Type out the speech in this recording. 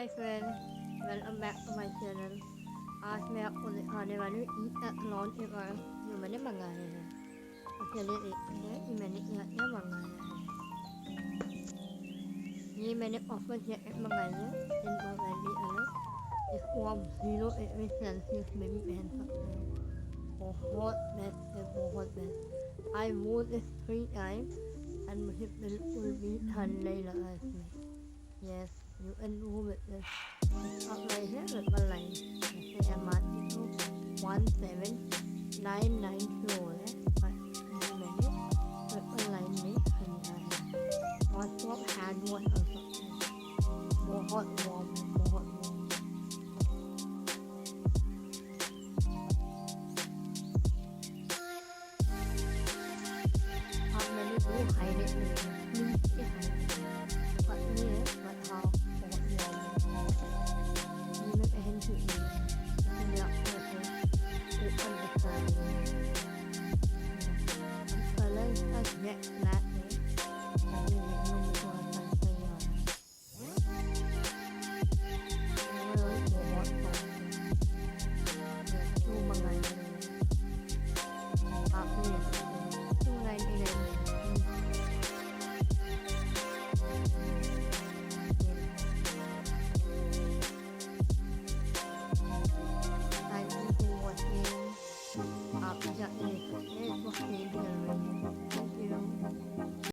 Hi friends, welcome back to my channel. आज मैं आपको दिखाने वाली हूँ DECATHLON के कारण जो मैंने मंगाए हैं। तो चलिए देखते हैं कि मैंने क्या क्या मंगाया है। ये मैंने ऑफर जैकेट मंगाई है, इनको वैली अलग, इसको आप 0 सेल्सियस में भी पहन सकते हो। बहुत बेस्ट है, बहुत बेस्ट। आई वोर दिस 3 टाइम्स एंड मुझे बिल्कुल भी ठंड नहीं लगा इसमें। Yes, you can do with this. It's up right here with the line. Okay, MRP to 17994 है, but ये मैंने ट्रिपल लाइन में खरीदा है। और तो आप हैंड वॉश कर सकते हैं। बहुत वार्म है, बहुत वार्म। अब मैंने दो हाईलाइट लिए हैं, नीचे हाईलाइट पतली है बट हाँ बहुत वार्म है। ये मैं पहन चुकी हूँ, इसलिए आपको ऐसे ओपन दिखता है। कलर इसका जेट ब्लैक